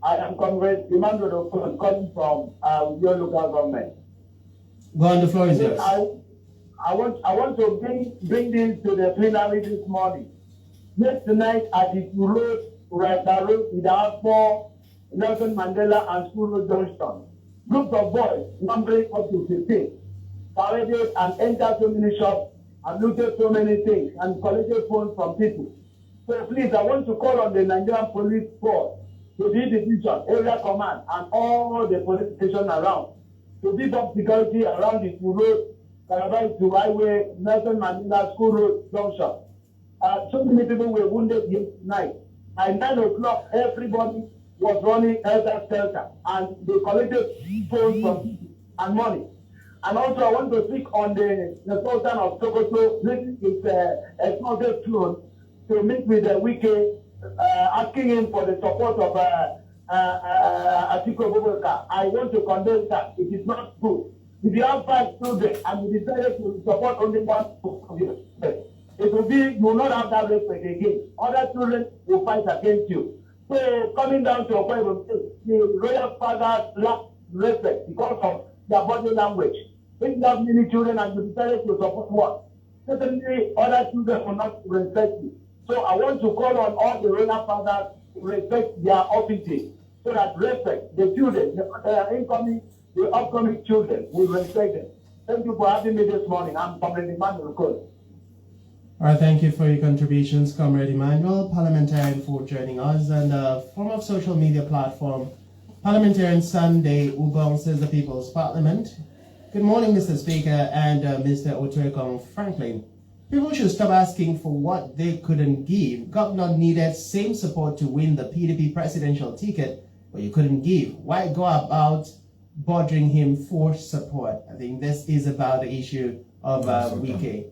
I am Comrade Emmanuel calling from your local government. Go on, the floor is yours. I want to bring this to the plenary this morning. Yesterday at the road, we have 4 Nelson Mandela and School Road Junction. Groups of boys numbering up to 15 paraded and entered so many shops and looted so many things and collected phones from people. So please, I want to call on the Nigerian Police Force to be the division, area command, and all the police stations around to beef up security around the road, Calabar to Highway, Nelson Mandela School Road Junction. So many people were wounded yesterday. At 9 o'clock, everybody was running helter-skelter, and they collected phones from people and money. And also, I want to speak on the Sultan of Sokoto. This is a small clone to meet with the Wike, asking him for the support of Atiku Abubakar. I want to condemn that. It is not good. If you have 5 children and you decided to support only one of you, it will be, you will not have that respect again. Other children will fight against you. So coming down to Akwa Ibom, the royal fathers lack respect because of their body language. If you have many children and you decided to support one, certainly other children will not respect you. So I want to call on all the royal fathers to respect their offices, so that respect the children, the upcoming children will respect them. Thank you for having me this morning. I'm Comrade Emmanuel Cole. All right, thank you for your contributions, Comrade Emmanuel, parliamentarian, for joining us. And form of social media platform, Parliamentarian Sunday Ubong says the People's Parliament. Good morning, Mr. Speaker and Mr. Otuekong Franklin. People should stop asking for what they couldn't give. Governor needed same support to win the PDP presidential ticket, but you couldn't give. Why go about bothering him for support? I think this is about the issue of Wike.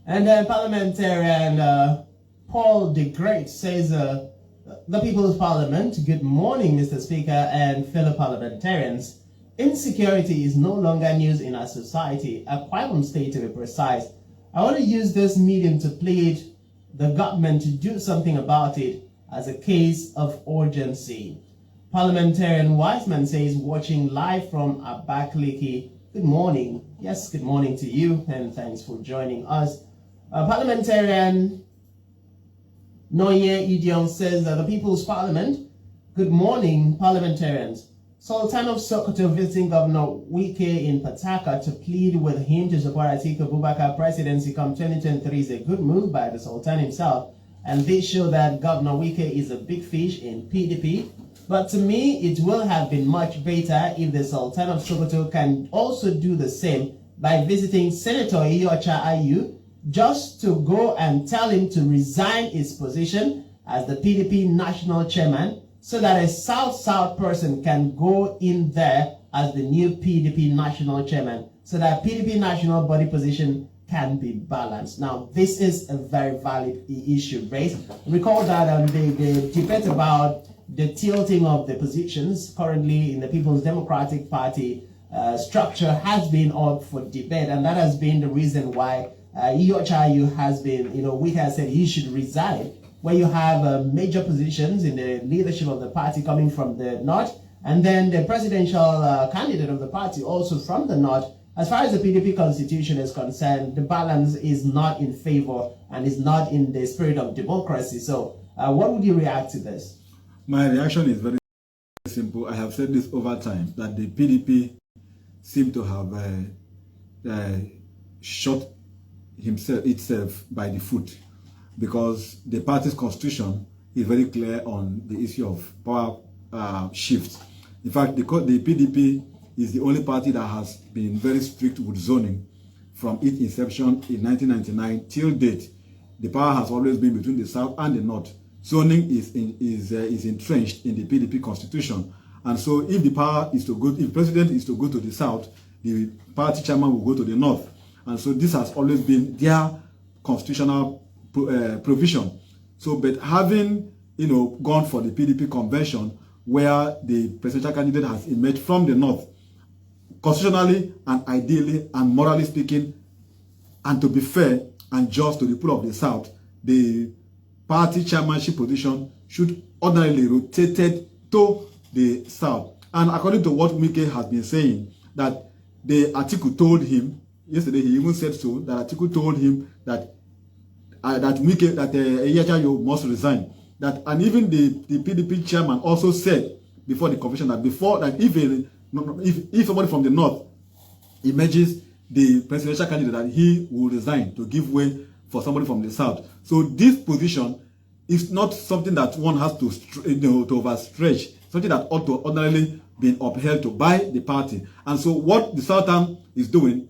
And then parliamentarian Paul the Great says, the People's Parliament, good morning, Mr. Speaker and fellow parliamentarians. Insecurity is no longer news in our society, Akwa Ibom State to be precise. I want to use this medium to plead the government to do something about it as a case of urgency. Parliamentarian Wiseman says, watching live from Abakaliki, good morning. Yes, good morning to you, and thanks for joining us. Parliamentarian Noye Idion says that the People's Parliament, good morning, parliamentarians. Sultan of Sokoto visiting Governor Wike in Pataka to plead with him to support Atiku Abubakar presidency come 2023 is a good move by the Sultan himself, and this show that Governor Wike is a big fish in PDP. But to me, it will have been much better if the Sultan of Sokoto can also do the same by visiting Senator Iyocha Ayu, just to go and tell him to resign his position as the PDP national chairman, so that a South-South person can go in there as the new PDP national chairman, so that PDP national body position can be balanced. Now, this is a very valid issue raised. Recall that the debate about the tilting of the positions currently in the People's Democratic Party structure has been up for debate, and that has been the reason why Iyochayu has been, we have said he should resign, where you have major positions in the leadership of the party coming from the north, and then the presidential candidate of the party also from the north. As far as the PDP constitution is concerned, the balance is not in favor and is not in the spirit of democracy. So what would you react to this? My reaction is very simple. I have said this over time, that the PDP seem to have shot itself by the foot, because the party's constitution is very clear on the issue of power shift. In fact, the PDP is the only party that has been very strict with zoning from its inception in 1999 till date. The power has always been between the south and the north. Zoning is entrenched in the PDP constitution, and so if the power is to go, if president is to go to the south, the party chairman will go to the north, and so this has always been their constitutional provision. So, but having gone for the PDP convention, where the presidential candidate has emerged from the north, constitutionally and ideally and morally speaking, and to be fair and just to the people of the south, the party chairmanship position should ordinarily rotated to the south. And according to what Mike has been saying, that the article told him, yesterday he even said so, that article told him that Iyajayo must resign. That, and even the PDP chairman also said before the convention that if somebody from the north emerges the presidential candidate, that he will resign to give way for somebody from the south. So this position is not something that one has to overstretch, something that ought to ordinarily be upheld to by the party. And so what the Southern is doing,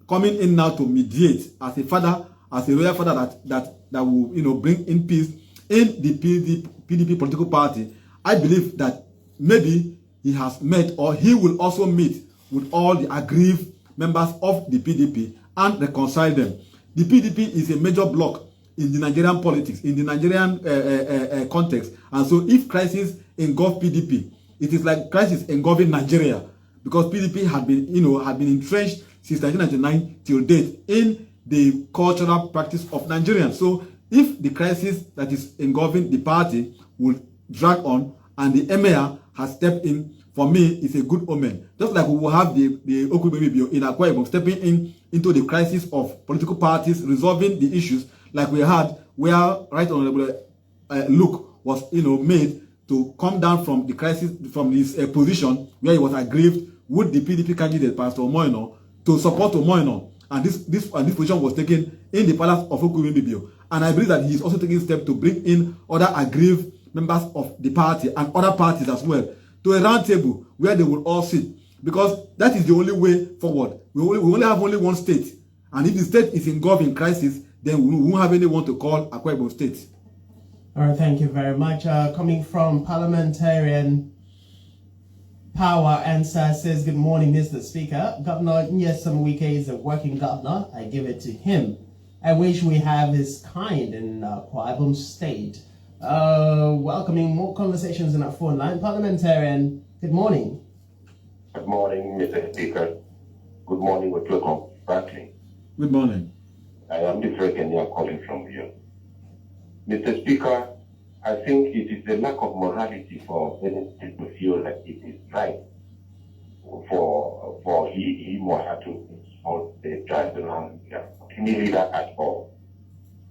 coming in now to mediate as a father, as a royal father that will bring in peace in the PDP political party, I believe that maybe he has met, or he will also meet with all the aggrieved members of the PDP and reconcile them. The PDP is a major bloc in the Nigerian politics, in the Nigerian context. And so if crisis engulf PDP, it is like crisis engulfing Nigeria, because PDP had been entrenched since 1999 till date in the cultural practice of Nigerians. So if the crisis that is engulfing the party will drag on and the emir has stepped in, for me, it's a good omen. Just like we will have the Oku Ibom Ibibio in Akwa Ibom stepping into the crisis of political parties, resolving the issues like we had, where Right Honorable Luke was made to come down from the crisis, from his position where he was aggrieved with the PDP candidate, Pastor Omoino, to support Omoino. And this position was taken in the palace of Oku Ibom Ibibio. And I believe that he is also taking steps to bring in other aggrieved members of the party and other parties as well to a round table where they will all sit, because that is the only way forward. We only have one state, and if the state is engulfed in crisis, then we won't have anyone to call Akwa Ibom State. All right, thank you very much. Coming from Parliamentarian Power Answer says, good morning, Mr. Speaker. Governor Nyesom Wike is a working governor. I give it to him. I wish we have his kind in Akwa Ibom State. Welcoming more conversations in our phone line. Parliamentarian, good morning. Good morning, Mr. Speaker. Good morning, welcome, Franklin. Good morning. I am the Franklin calling from here. Mr. Speaker, I think it is a lack of morality for any state to feel that it is right for him or her to insult the traditional leader at all.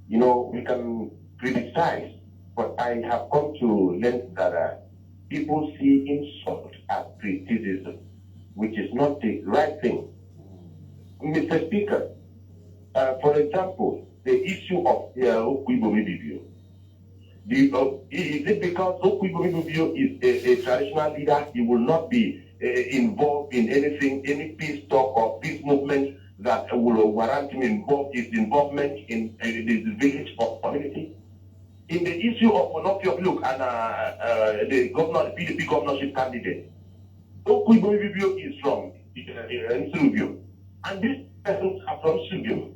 We can criticize, but I have come to learn that people see insult as criticism, which is not the right thing. Mr. Speaker, for example, the issue of Oku Ibom Ibibio. Is it because Oku Ibom Ibibio is a traditional leader, he will not be involved in anything, any peace talk or peace movement that will warrant him his involvement in the village or community? In the issue of Onofio Luke and the PDP governorship candidate, Oku Ibom Ibibio is from Nsubio, and these persons are from Subio.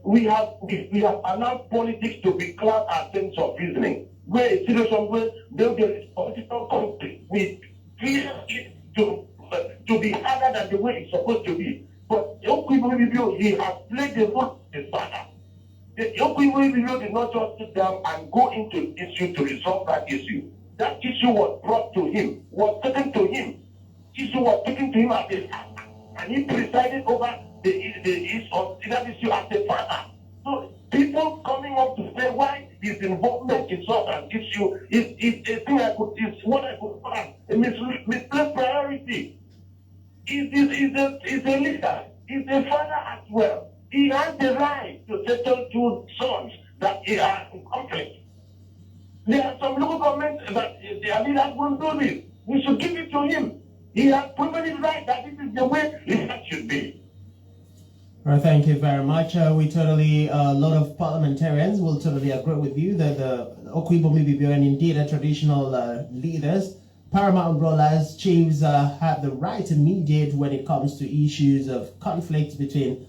We have allowed politics to be class as sense of reasoning, where a situation where there is political conflict, we clear it to be harder than the way it's supposed to be. But Oku Ibom Ibibio, he has played the role of his father. Oku Ibom Ibibio did not just sit down and go into the issue to resolve that issue. That issue was brought to him, was taken to him. Issue was taken to him as a father, and he presided over the issue of that issue as a father. So people coming up to say why his involvement in such an issue is a thing is what I could call a misplaced priority. He's a leader. He's a father as well. He has the right to settle two sons that are in conflict. There are some local governments that their leaders won't do this. We should give it to him. He has proven it right that this is the way it should be. Well, thank you very much. A lot of parliamentarians will totally agree with you that the Oku Ibom Ibibio and indeed the traditional leaders, paramount rulers, chiefs have the right to mediate when it comes to issues of conflict between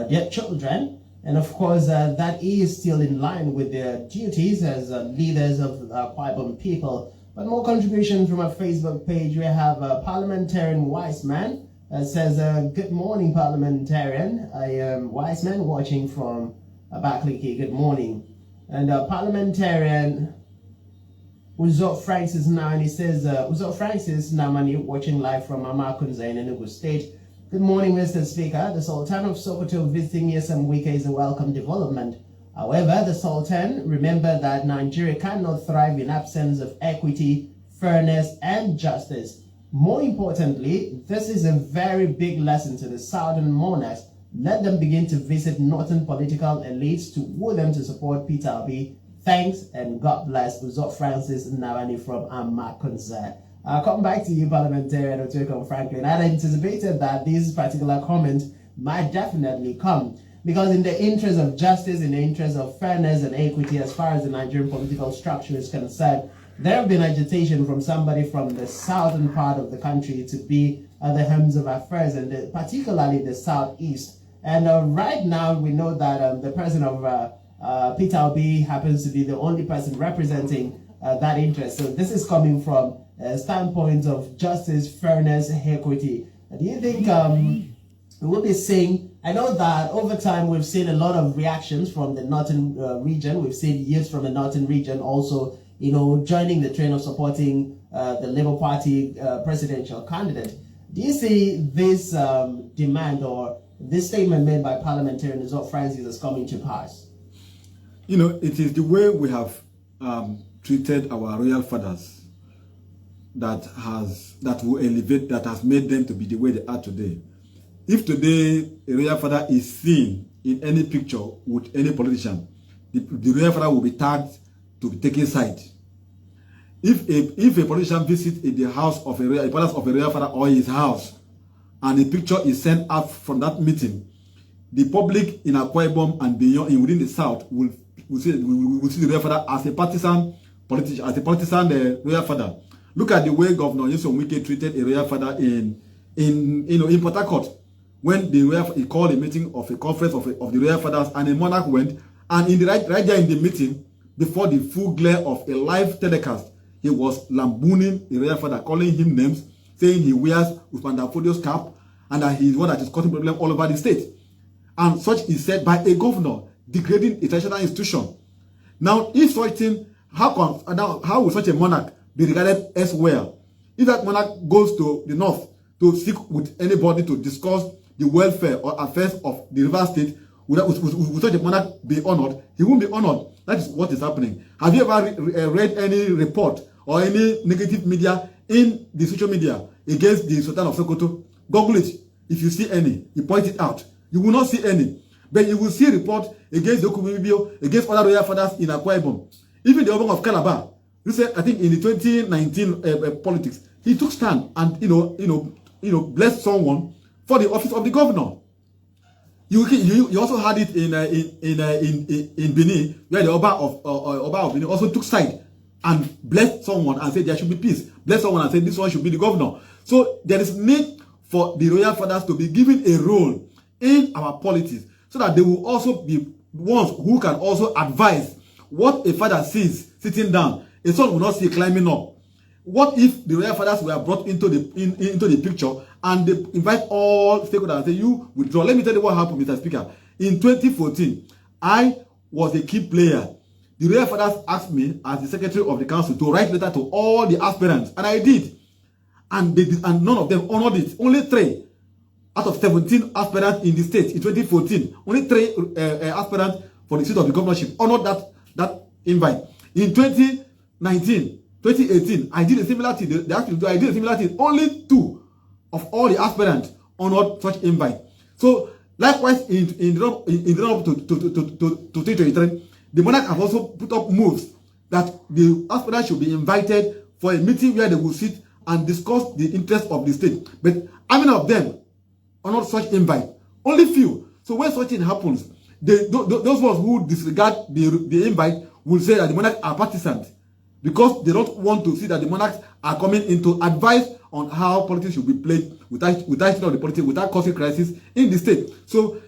their children. And of course, that is still in line with their duties as leaders of the Akwa Ibom people. But more contributions from our Facebook page. We have a parliamentarian wise man. Says, good morning, parliamentarian. I am wise man watching from Abakaliki. Good morning. And parliamentarian Uzo Francis Nani says, Uzo Francis Namani watching live from Amakunza in Enugu State. Good morning, Mr. Speaker. The Sultan of Sokoto visiting Yesam Wike is a welcome development. However, the Sultan remembered that Nigeria cannot thrive in absence of equity, fairness, and justice. More importantly, this is a very big lesson to the southern monarchs. Let them begin to visit northern political elites to woo them to support Peter Obi. Thanks and God bless. Uzot Francis Nawani from Amakunza. I'll come back to you, Parliamentarian Otueko Franklin. I had anticipated that this particular comment might definitely come, because in the interest of justice, in the interest of fairness and equity, as far as the Nigerian political structure is concerned, there have been agitation from somebody from the southern part of the country to be at the helms of affairs, and particularly the southeast. And right now, we know that the president of Peter Obi happens to be the only person representing that interest. So this is coming from a standpoint of justice, fairness, equity. Do you think we will be seeing? I know that over time we've seen a lot of reactions from the northern region. We've seen youths from the northern region also, joining the train of supporting the Labour Party presidential candidate. Do you see this demand or this statement made by parliamentarian Uzot Francis as coming to pass? It is the way we have treated our royal fathers that has made them to be the way they are today. If today a royal father is seen in any picture with any politician, the royal father will be tagged to be taken side. If a politician visits the house of a palace of a royal father or his house, and a picture is sent out from that meeting, the public in Akwa Ibom and beyond, within the south, will see the royal father as a partisan politician, as a partisan royal father. Look at the way Governor Nyesom Wike treated a royal father in Port Harcourt, when he called a meeting of a conference of the royal fathers, and a monarch went, and in the right there in the meeting, before the full glare of a live telecast, he was lambooning the royal father, calling him names, saying he wears Usman Danfodio's cap, and that he is one that is causing problems all over the state. And such is said by a governor, degrading a traditional institution. Now, if such thing, how will such a monarch be regarded as well? If that monarch goes to the north to speak with anybody to discuss the welfare or affairs of the river state, would such a monarch be honored? He won't be honored. That is what is happening. Have you ever read any report or any negative media in the social media against the Sultan of Sokoto? Google it. If you see any, you point it out. You will not see any. But you will see report against the Oku Ibom Ibibio, against other royal fathers in Akwa Ibom. Even the Obong of Calabar, you said, I think in the 2019 politics, he took stand and blessed someone for the office of the governor. You also had it in Benin, where the Oba of Benin also took side and blessed someone and said there should be peace. Blessed someone and said this one should be the governor. So there is need for the royal fathers to be given a role in our politics, so that they will also be ones who can also advise what a father sees sitting down. A son will not see climbing up. What if the royal fathers were brought into the picture and they invite all stakeholders and say, you withdraw? Let me tell you what happened, Mr. Speaker. In 2014, I was a key player. The royal fathers asked me as the secretary of the council to write letter to all the aspirants, and I did. And none of them honored it. Only 3 out of 17 aspirants in the state in 2014. Only 3 aspirants for the seat of the governorship honored that invite. In 2019, 2018, I did a similar thing. I did a similar thing. Only 2 of all the aspirants honored such invite. So likewise, in the run up to 2023, the monarch have also put up moves that the aspirants should be invited for a meeting where they will sit and discuss the interests of the state. But how many of them honored such invite? Only few. So when such thing happens, those ones who disregard the invite will say that the monarchs are partisans, because they don't want to see that the monarchs are coming in to advise on how politics should be played without the politics, without causing crisis in the state. So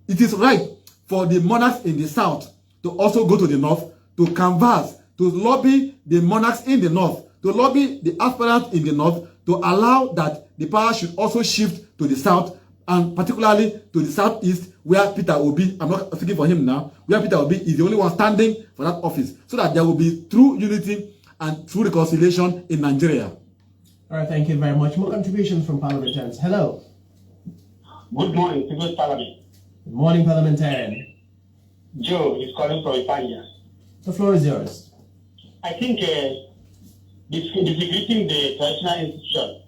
it is right for the monarchs in the south to also go to the north to canvass, to lobby the monarchs in the north, to lobby the aspirants in the north, to allow that the power should also shift to the south and particularly to the southeast, where Peter Obi, I'm not speaking for him now, where Peter Obi is the only one standing for that office, so that there will be true unity and true reconciliation in Nigeria. All right, thank you very much. More contributions from parliamentarians. Hello. Good morning, People's Parliament. Good morning, parliamentarian. Joe is calling from Ipanya. The floor is yours. I think disintegrating the traditional institution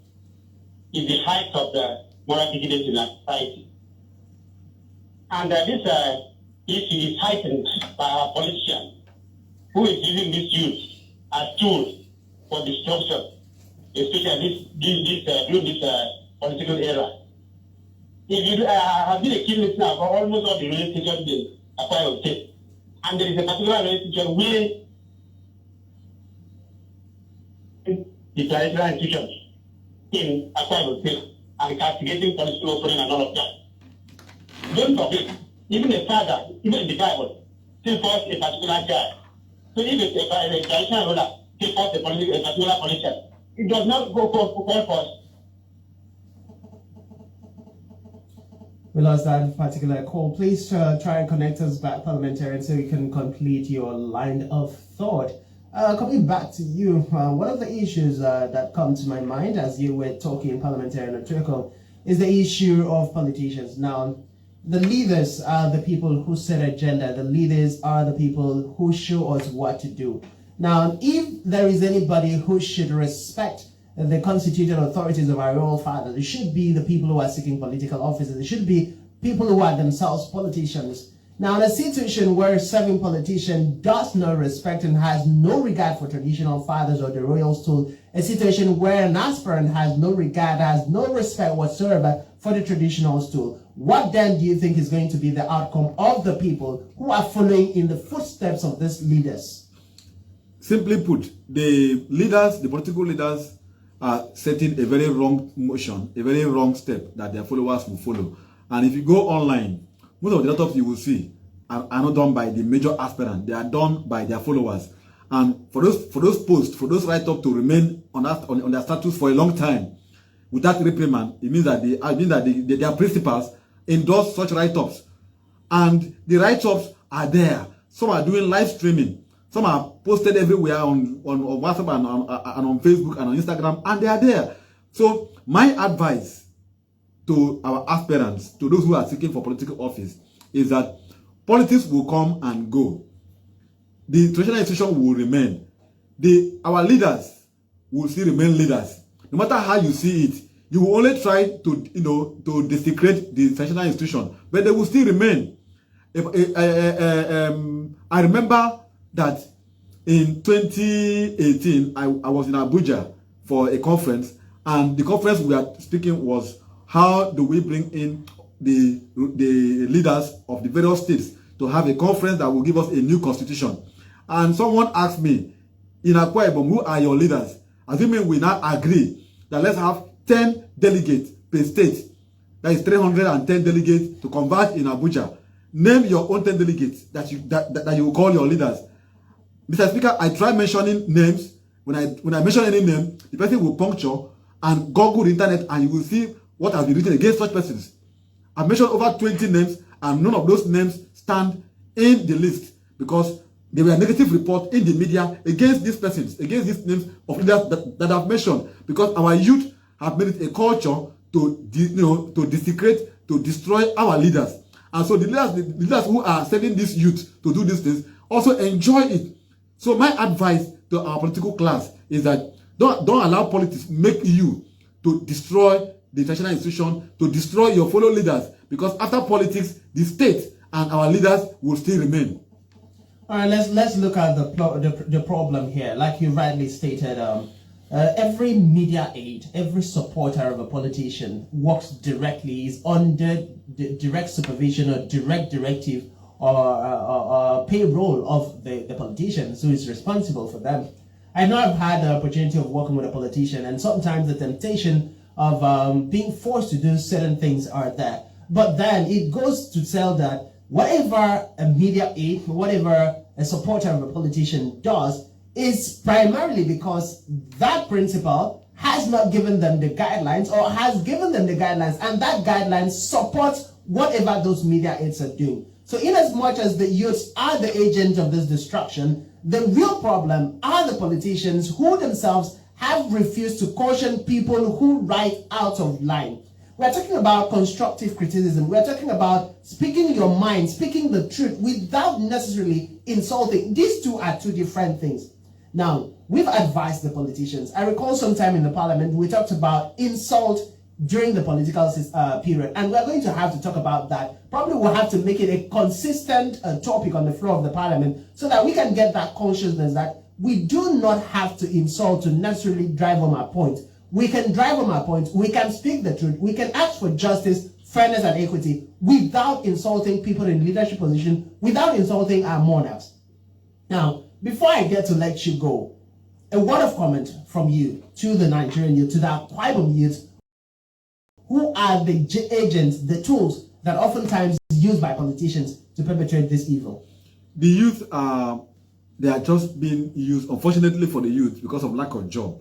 is the height of the moral decadence in our society. And this issue is heightened by our politicians, who is using this youth as tools for destruction, especially during this political era. If you have been a keen listener for almost all the radio stations in Akwa Ibom State, and there is a particular radio station where the traditional institutions in Akwa Ibom State and castigating political opponents and all of that. Don't forget, even a father, even in the Bible, still forced a particular child. So if a traditional ruler still forced a particular politician, it does not go for. We lost that particular call. Please try and connect us back, parliamentarian, so you can complete your line of thought. Coming back to you, one of the issues that come to my mind as you were talking, parliamentarian Oturiko, is the issue of politicians. Now, the leaders are the people who set agenda. The leaders are the people who show us what to do. Now, if there is anybody who should respect the constituted authorities of our royal fathers, it should be the people who are seeking political offices. It should be people who are themselves politicians. Now, in a situation where a serving politician does not respect and has no regard for traditional fathers or the royal stool, a situation where an aspirant has no regard, has no respect whatsoever for the traditional stool, what then do you think is going to be the outcome of the people who are following in the footsteps of these leaders? Simply put, the leaders, the political leaders, are setting a very wrong motion, a very wrong step that their followers will follow. And if you go online, most of the laptops you will see are not done by the major aspirant. They are done by their followers. And for those posts, for those write-ups to remain on their status for a long time without repayment, it means that their principals endorse such write-ups. And the write-ups are there. Some are doing live streaming. Some are posted everywhere on WhatsApp and on Facebook and on Instagram, and they are there. So my advice to our aspirants, to those who are seeking for political office, is that politics will come and go. The traditional institution will remain. Our leaders will still remain leaders. No matter how you see it, you will only try to desecrate the traditional institution, but they will still remain. I remember that in 2018, I was in Abuja for a conference, and the conference we are speaking was how do we bring in the leaders of the various states to have a conference that will give us a new constitution. And someone asked me, in Akwa Ibom, who are your leaders? Assuming we now agree that let's have 10 delegates per state, that is 310 delegates to convert in Abuja. Name your own 10 delegates that you will call your leaders. Mr. Speaker, I try mentioning names. When I mention any name, the person will puncture and Google the internet, and you will see what has been written against such persons. I've mentioned over 20 names, and none of those names stand in the list because there were negative reports in the media against these persons, against these names of leaders that I've mentioned, because our youth have made it a culture to desecrate, to destroy our leaders. And so the leaders who are sending this youth to do these things also enjoy it. So my advice to our political class is that don't allow politics make you to destroy the traditional institution, to destroy your fellow leaders, because after politics, the state and our leaders will still remain. All right, let's look at the problem here. Like you rightly stated, every media aide, every supporter of a politician works directly, is under the direct supervision or direct directive or payroll of the politicians who is responsible for them. I know I've had the opportunity of working with a politician, and sometimes the temptation of being forced to do certain things are there. But then it goes to tell that whatever a media aide, whatever a supporter of a politician does, is primarily because that principal has has not given them the guidelines or has given them the guidelines, and that guidelines supports whatever those media aids are doing. So in as much as the youths are the agents of this destruction, the real problem are the politicians who themselves have refused to caution people who write out of line. We're talking about constructive criticism. We're talking about speaking your mind, speaking the truth without necessarily insulting. These two are two different things. Now, we've advised the politicians. I recall sometime in the parliament, we talked about insult during the political period, and we're going to have to talk about that. Probably we'll have to make it a consistent topic on the floor of the parliament so that we can get that consciousness that we do not have to insult to necessarily drive home our point. We can drive home our point, we can speak the truth, we can ask for justice, fairness, and equity without insulting people in leadership position, without insulting our monarchs. Now, before I get to let you go, a word of comment from you to the Nigerian youth, to the Akwa Ibom youth, who are the agents, the tools that oftentimes used by politicians to perpetrate this evil. The youth they are just being used, unfortunately for the youth, because of lack of job.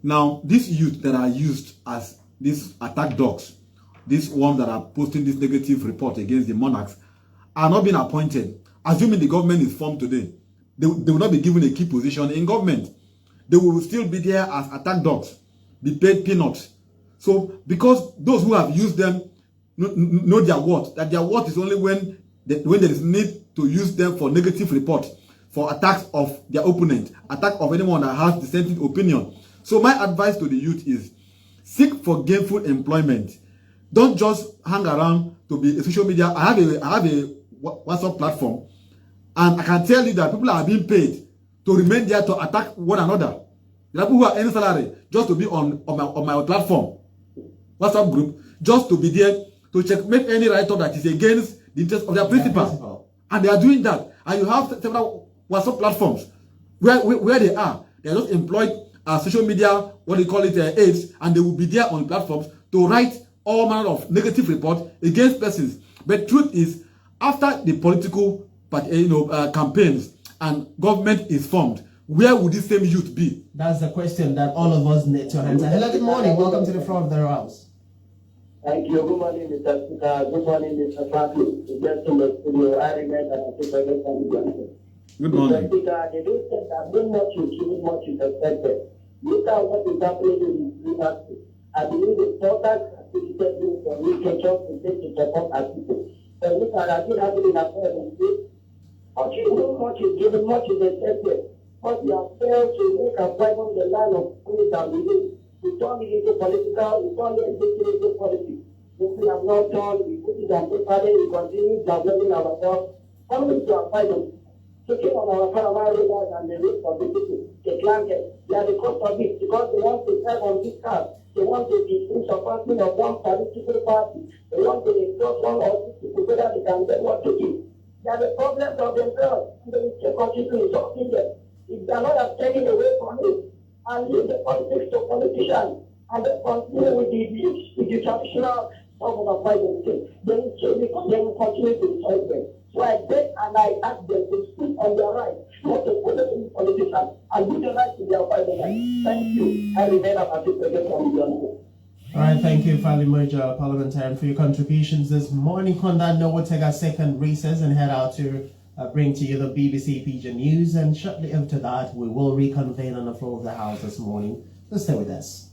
Now, these youth that are used as these attack dogs, these ones that are posting this negative report against the monarchs, are not being appointed. Assuming the government is formed today, they will not be given a key position in government. They will still be there as attack dogs, be paid peanuts. So, because those who have used them know their worth, that their worth is only when there is need to use them for negative report, for attacks of their opponent, attack of anyone that has dissenting opinion. So my advice to the youth is, seek for gainful employment. Don't just hang around to be a social media. I have a WhatsApp platform, and I can tell you that people are being paid to remain there to attack one another. There are people who are earning salary just to be on my platform, WhatsApp group, just to be there to checkmate any write-up that is against the interest of their principal. And they are doing that. And you have several WhatsApp platforms where they are. They are just employed social media, what they call it, aids, and they will be there on platforms to write all manner of negative reports against persons. But truth is, after the political campaigns and government is formed, where would this same youth be? That's the question that all of us need to answer. Hello, good morning. Welcome to the floor of the house. Thank you. Good morning, Mr. Speaker. Good morning, Mr. Franklin. Just in the studio, I remember that I think I Good morning. Mr. Speaker, they don't say that when much you choose, much is expected. Look at what is happening in the university. I believe the important activities for literature to take to support our people. So look at that thing happening in Akwa Ibom State. Much is known, much is given, much is expected. But we have failed to make Akwa Ibom the land of peace and belief. We turn it into political, we turn it into politics. This we have not done, we put it on paper, we continue developing ourselves. Coming to Akwa Ibom, taking on our paramount rulers and the risk of the people, the blanket, they are the cost of it because they want to serve on this card. They want to be in supporting of one political party. They want to expose one or two people so that they can get what to do. They are the problems of themselves, and they will continue insulting them. If they are not taken away from it, and leave the politics to politicians, and they continue with the traditional stuff of fighting, then they will continue to insult them. So I beg and I ask them to speak on their right, not to follow any politician, and do the right to their fighting right. Thank you. I remain a participant from the All right, thank you, Fali Merger, parliamentarian, for your contributions this morning. On that note, we'll take our second recess and head out to bring to you the BBC Pidgin News, and shortly after that, we will reconvene on the floor of the House this morning. So stay with us.